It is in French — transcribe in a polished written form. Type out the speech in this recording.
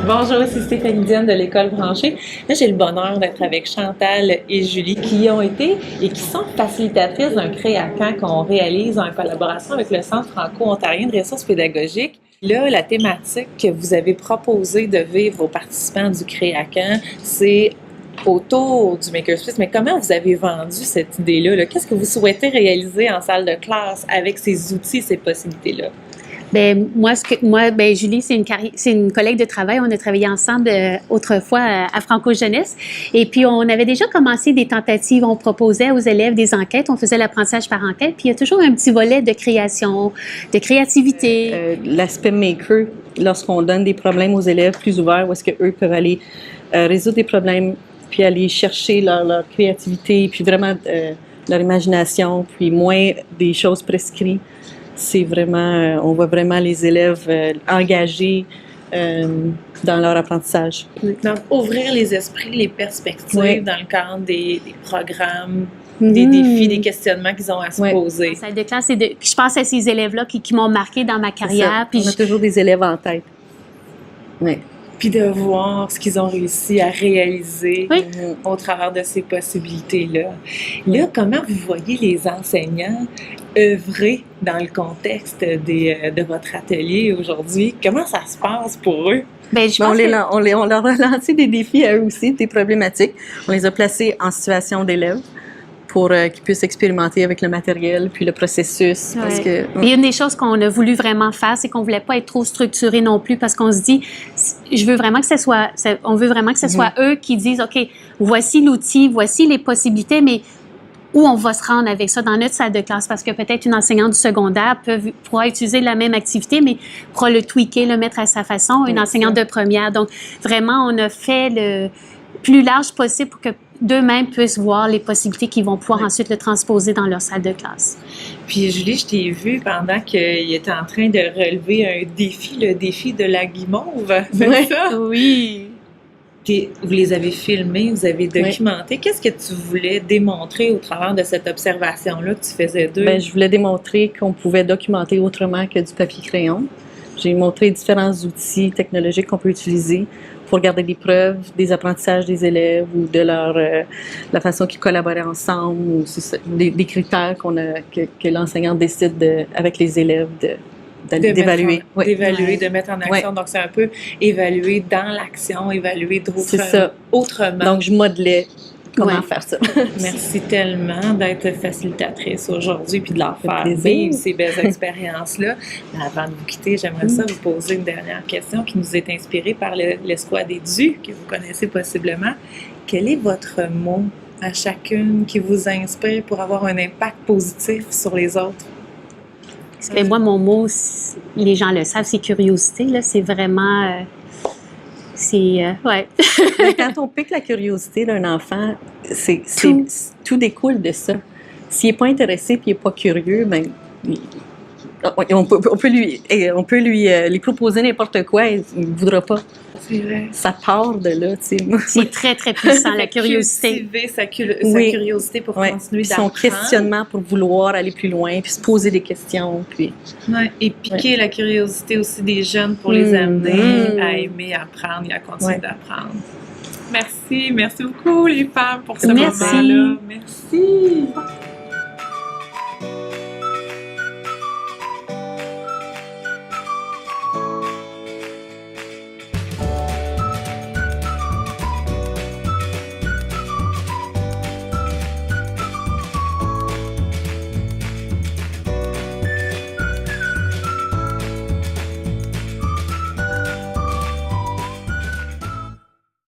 Bonjour, ici Stéphanie Diane de l'École branchée. Là, j'ai le bonheur d'être avec Chantal et Julie qui ont été et qui sont facilitatrices d'un Créacan qu'on réalise en collaboration avec le Centre franco-ontarien de ressources pédagogiques. Là, la thématique que vous avez proposé de vivre aux participants du Créacan, c'est autour du Makerspace. Mais comment vous avez vendu cette idée-là? Qu'est-ce que vous souhaitez réaliser en salle de classe avec ces outils, ces possibilités-là? Ben Julie, c'est une collègue de travail. On a travaillé ensemble autrefois à Franco Jeunesse. Et puis, on avait déjà commencé des tentatives. On proposait aux élèves des enquêtes. On faisait l'apprentissage par enquête. Puis, il y a toujours un petit volet de création, de créativité. L'aspect maker, lorsqu'on donne des problèmes aux élèves plus ouverts, où est-ce qu'eux peuvent aller résoudre des problèmes, puis aller chercher leur créativité, puis vraiment leur imagination, puis moins des choses prescrites. C'est vraiment, on voit vraiment les élèves engagés dans leur apprentissage. Donc, ouvrir les esprits, les perspectives dans le cadre des programmes, Mm-hmm. des défis, des questionnements qu'ils ont à se poser. En salle de classe, je pense à ces élèves-là qui m'ont marqué dans ma carrière. Puis on a toujours des élèves en tête. Oui. Puis de voir ce qu'ils ont réussi à réaliser au travers de ces possibilités-là. Là, comment vous voyez les enseignants œuvrer dans le contexte de votre atelier aujourd'hui? Comment ça se passe pour eux? Ben, on leur a lancé des défis à eux aussi, des problématiques. On les a placés en situation d'élèves pour qu'ils puissent expérimenter avec le matériel puis le processus. Parce que, Et une des choses qu'on a voulu vraiment faire, c'est qu'on voulait pas être trop structuré non plus, parce qu'on se dit, on veut vraiment que ce soit eux qui disent, OK, voici l'outil, voici les possibilités, mais où on va se rendre avec ça dans notre salle de classe, parce que peut-être une enseignante du secondaire pourra utiliser la même activité, mais pourra le tweaker, le mettre à sa façon, une enseignante de première. Donc, vraiment, on a fait le plus large possible pour que d'eux-mêmes puissent voir les possibilités qu'ils vont pouvoir ensuite le transposer dans leur salle de classe. Puis Julie, je t'ai vu pendant qu'il était en train de relever un défi, le défi de la guimauve, c'est ça? Oui. Vous les avez filmés, vous avez documenté. Qu'est-ce que tu voulais démontrer au travers de cette observation-là que tu faisais d'eux? Bien, je voulais démontrer qu'on pouvait documenter autrement que du papier-crayon. J'ai montré différents outils technologiques qu'on peut utiliser pour garder des preuves des apprentissages des élèves ou de la façon qu'ils collaboraient ensemble, ou des critères que l'enseignant décide avec les élèves d'évaluer. D'évaluer, de mettre en action. Donc, c'est un peu évaluer dans l'action, évaluer autrement. Donc, je modelais comment faire ça. Merci tellement d'être facilitatrice aujourd'hui puis de leur faire vivre ces belles expériences-là. Mais avant de vous quitter, j'aimerais ça vous poser une dernière question qui nous est inspirée par l'Escouade édu, que vous connaissez possiblement. Quel est votre mot à chacune qui vous inspire pour avoir un impact positif sur les autres? Mais moi, mon mot, les gens le savent, c'est curiosité. Là, c'est vraiment... Mais quand on pique la curiosité d'un enfant, tout découle de ça. S'il n'est pas intéressé et il n'est pas curieux, ben, on peut lui proposer n'importe quoi, il ne voudra pas. C'est vrai. Ça part de là. C'est très, très puissant, la curiosité. Cultiver sa curiosité pour continuer d'apprendre. Son questionnement pour vouloir aller plus loin, puis se poser des questions. Puis... Et piquer la curiosité aussi des jeunes pour les amener à aimer apprendre et à continuer d'apprendre. Merci beaucoup les femmes pour ce moment-là. Merci.